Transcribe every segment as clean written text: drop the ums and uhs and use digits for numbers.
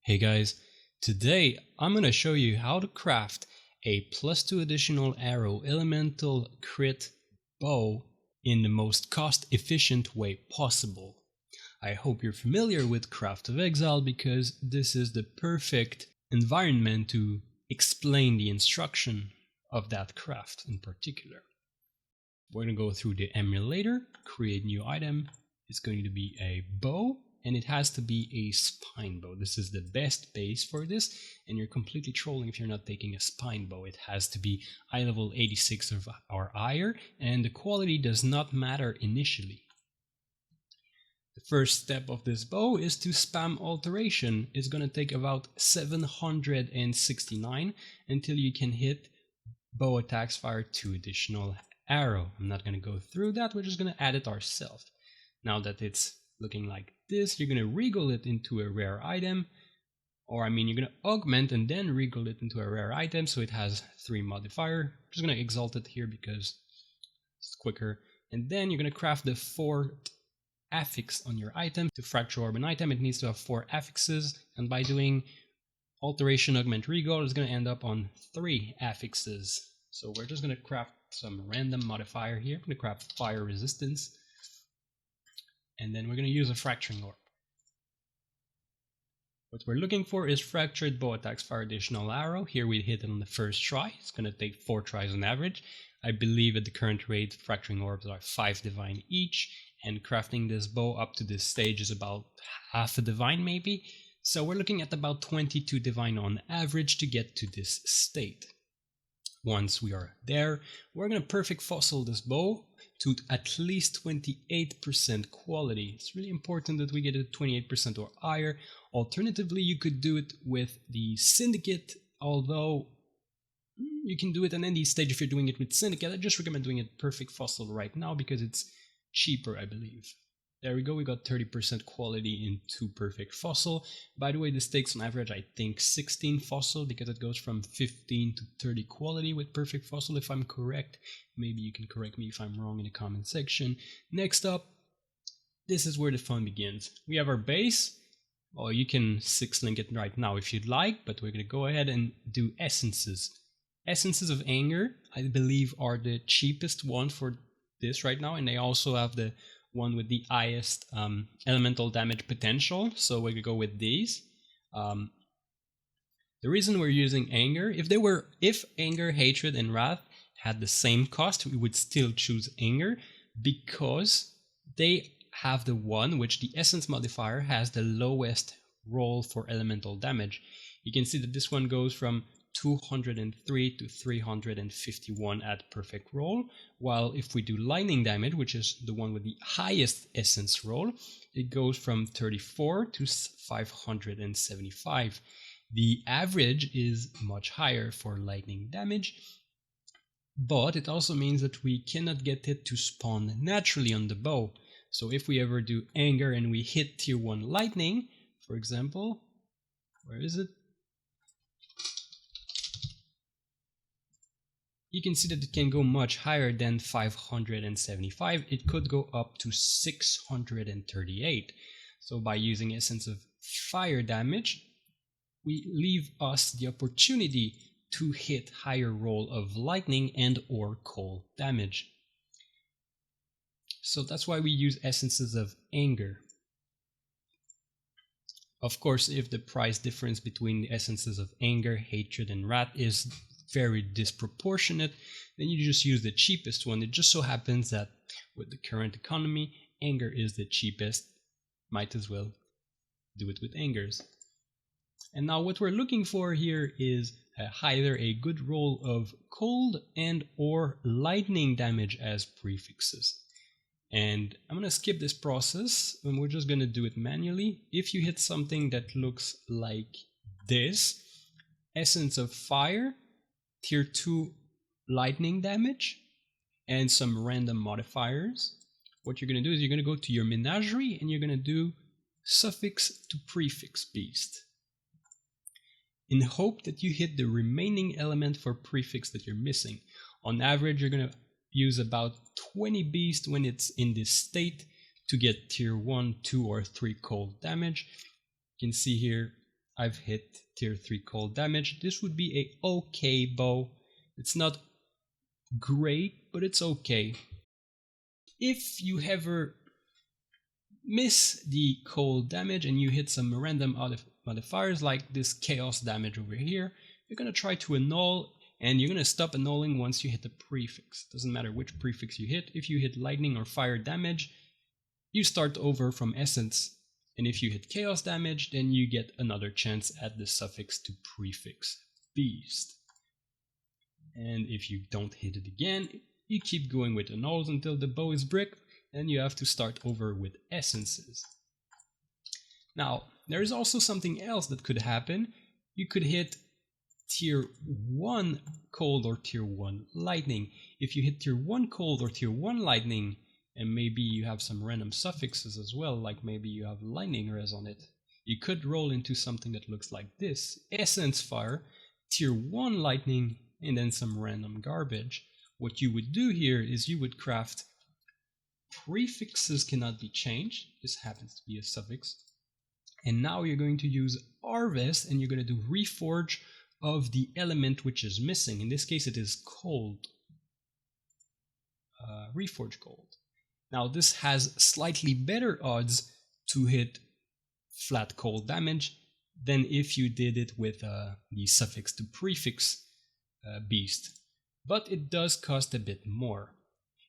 Hey guys, today I'm going to show you how to craft a +2 additional arrow elemental crit bow in the most cost efficient way possible. I hope you're familiar with Craft of Exile because this is the perfect environment to explain the instruction of that craft in particular. We're going to go through the emulator, create new item. It's going to be a bow. And it has to be a spine bow. This is the best base for this, and you're completely trolling if you're not taking a spine bow. It has to be eye level 86 or higher, and the quality does not matter initially. The first step of this bow is to spam alteration. It's going to take about 769 until you can hit bow attacks fire 2 additional arrow. I'm not going to go through that, we're just going to add it ourselves. Now that it's looking like this, you're going to regal it into a rare item, or you're going to augment and then regal it into a rare item so it has 3 modifier. I'm just going to exalt it here because it's quicker, and then you're going to craft the 4th affix on your item. To fracture orb an item, it needs to have 4 affixes, and by doing alteration augment regal, it's going to end up on 3 affixes. So we're just going to craft some random modifier here. I'm going to craft fire resistance, and then we're going to use a fracturing orb. What we're looking for is fractured bow attacks fire additional arrow. Here we hit it on the first try. It's going to take 4 tries on average. I believe at the current rate fracturing orbs are 5 divine each, and crafting this bow up to this stage is about half a divine maybe. So we're looking at about 22 divine on average to get to this state. Once we are there, we're going to perfect fossil this bow to at least 28% quality. It's really important that we get it 28% or higher. Alternatively, you could do it with the Syndicate, although you can do it on any stage if you're doing it with Syndicate. I just recommend doing it perfect fossil right now because it's cheaper, I believe. There we go, we got 30% quality into perfect fossil. By the way, this takes on average, I think, 16 fossil because it goes from 15 to 30 quality with perfect fossil, if I'm correct. Maybe you can correct me if I'm wrong in the comment section. Next up, this is where the fun begins. We have our base. Well, you can 6-link it right now if you'd like, but we're going to go ahead and do essences. Essences of Anger, I believe, are the cheapest one for this right now, and they also have the one with the highest elemental damage potential, so we're gonna go with these. The reason we're using Anger, if Anger, Hatred, and Wrath had the same cost, we would still choose Anger because they have the one which the Essence modifier has the lowest roll for elemental damage. You can see that this one goes from 203 to 351 at perfect roll, while if we do lightning damage, which is the one with the highest essence roll, it goes from 34 to 575. The average is much higher for lightning damage, but it also means that we cannot get it to spawn naturally on the bow. So if we ever do Anger and we hit tier 1 lightning, for example, where is it? You can see that it can go much higher than 575. It could go up to 638. So by using Essence of Fire damage, we leave us the opportunity to hit higher roll of lightning and or cold damage. So that's why we use Essences of Anger. Of course, if the price difference between the Essences of Anger, Hatred, and Wrath is very disproportionate, then you just use the cheapest one. It just so happens that with the current economy, Anger is the cheapest. Might as well do it with Angers. And now what we're looking for here is either a good roll of cold and or lightning damage as prefixes. And I'm going to skip this process and we're just going to do it manually. If you hit something that looks like this, Essence of Fire, tier 2 lightning damage, and some random modifiers, what you're going to do is you're going to go to your menagerie and you're going to do suffix to prefix beast, in hope that you hit the remaining element for prefix that you're missing. On average, you're going to use about 20 beast when it's in this state to get tier 1, 2, or 3 cold damage. You can see here I've hit tier 3 cold damage. This would be a okay bow. It's not great, but it's okay. If you ever miss the cold damage and you hit some random modifiers like this chaos damage over here, you're going to try to annul, and you're going to stop annulling once you hit the prefix. Doesn't matter which prefix you hit. If you hit lightning or fire damage, you start over from essence. And if you hit chaos damage, then you get another chance at the suffix to prefix beast. And if you don't hit it again, you keep going with annuls until the bow is brick, and you have to start over with essences. Now, there is also something else that could happen. You could hit tier 1 cold or tier 1 lightning. If you hit tier 1 cold or tier 1 lightning, and maybe you have some random suffixes as well, like maybe you have lightning res on it, you could roll into something that looks like this. Essence fire, tier 1 lightning, and then some random garbage. What you would do here is you would craft prefixes cannot be changed. This happens to be a suffix. And now you're going to use harvest, and you're going to do reforge of the element which is missing. In this case it is cold. Reforge cold. Now this has slightly better odds to hit flat cold damage than if you did it with the suffix to prefix beast, but it does cost a bit more.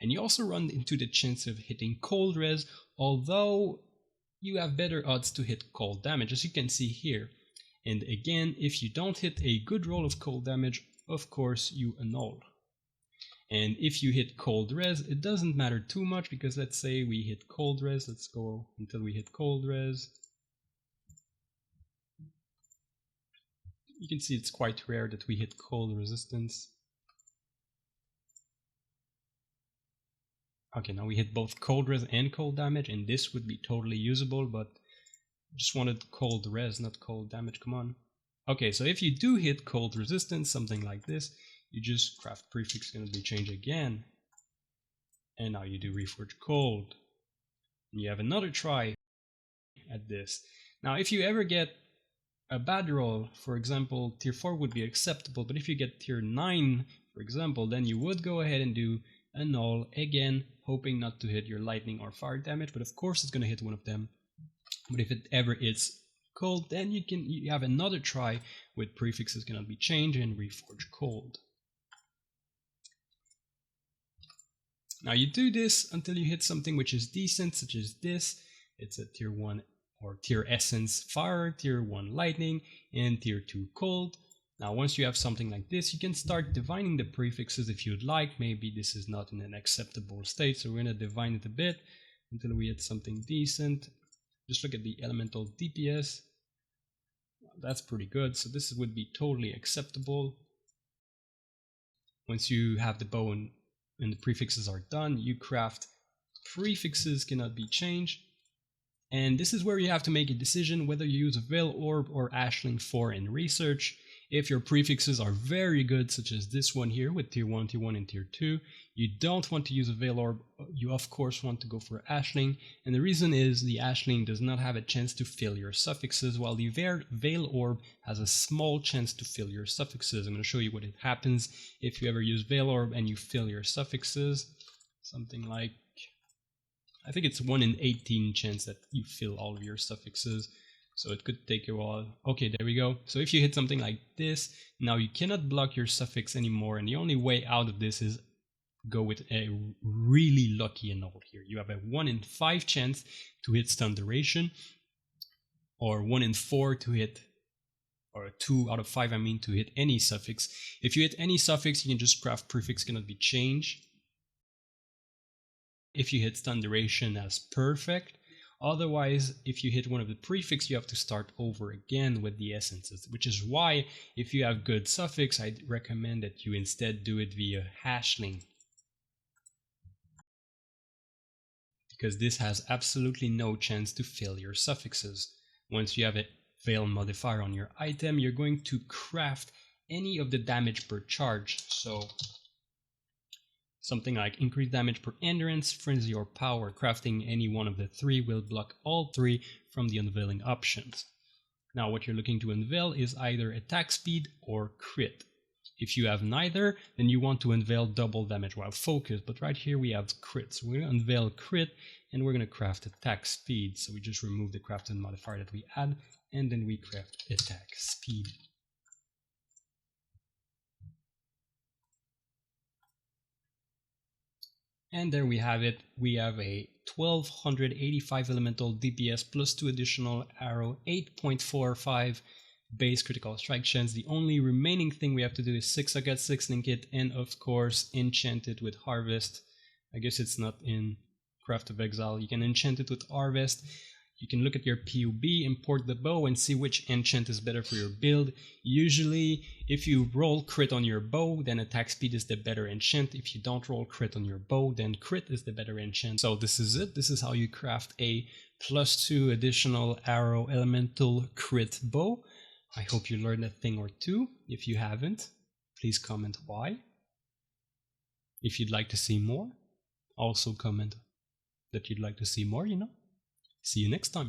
And you also run into the chance of hitting cold res, although you have better odds to hit cold damage, as you can see here. And again, if you don't hit a good roll of cold damage, of course you annul. And if you hit cold res, it doesn't matter too much, because let's say we hit cold res. Let's go until we hit cold res. You can see it's quite rare that we hit cold resistance. Okay, now we hit both cold res and cold damage, and this would be totally usable, but I just wanted cold res, not cold damage, come on. Okay, so if you do hit cold resistance, something like this, you just craft prefix gonna be changed again. And now you do reforge cold. And you have another try at this. Now if you ever get a bad roll, for example, tier 4 would be acceptable, but if you get tier 9, for example, then you would go ahead and do annul again, hoping not to hit your lightning or fire damage, but of course it's gonna hit one of them. But if it ever is cold, then you have another try with prefixes gonna be changed and reforge cold. Now you do this until you hit something which is decent, such as this. It's a tier 1 or tier essence fire, tier 1 lightning, and tier 2 cold. Now once you have something like this, you can start divining the prefixes if you'd like. Maybe this is not in an acceptable state, so we're going to divine it a bit until we hit something decent. Just look at the elemental DPS. That's pretty good, so this would be totally acceptable. Once you have the bow and the prefixes are done, you craft prefixes cannot be changed. And this is where you have to make a decision whether you use a Veil Orb or Ashling 4 in research. If your prefixes are very good, such as this one here with tier 1, and tier 2, you don't want to use a Veil Orb. You of course want to go for Ashling, and the reason is the Ashling does not have a chance to fill your suffixes, while the Veil Orb has a small chance to fill your suffixes. I'm going to show you what it happens if you ever use Veil Orb and you fill your suffixes. Something like, I think it's 1 in 18 chance that you fill all of your suffixes. So it could take a while. Okay, there we go. So if you hit something like this, now you cannot block your suffix anymore, and the only way out of this is go with a really lucky annul here. You have a 1 in 5 chance to hit stun duration, or 1 in 4 to hit, or 2 out of 5 I mean, to hit any suffix. If you hit any suffix, you can just craft prefix cannot be changed. If you hit stun duration, that's perfect. Otherwise, if you hit one of the prefix, you have to start over again with the essences, which is why if you have good suffix, I'd recommend that you instead do it via hashling, because this has absolutely no chance to fill your suffixes. Once you have a veil modifier on your item, you're going to craft any of the damage per charge. So something like increased damage per endurance, frenzy, or power. Crafting any one of the 3 will block all 3 from the unveiling options. Now what you're looking to unveil is either attack speed or crit. If you have neither, then you want to unveil double damage while focused, but right here we have crit. So we're going to unveil crit, and we're going to craft attack speed. So we just remove the crafted modifier that we add, and then we craft attack speed. And there we have it. We have a 1285 elemental DPS plus 2 additional arrow, 8.45 base critical strike chance. The only remaining thing we have to do is 6 Agate, 6 Link it, and of course enchant it with Harvest. I guess it's not in Craft of Exile. You can enchant it with Harvest. You can look at your PUB, import the bow, and see which enchant is better for your build. Usually, if you roll crit on your bow, then attack speed is the better enchant. If you don't roll crit on your bow, then crit is the better enchant. So this is it. This is how you craft a +2 additional arrow elemental crit bow. I hope you learned a thing or two. If you haven't, please comment why. If you'd like to see more, also comment that you'd like to see more, See you next time.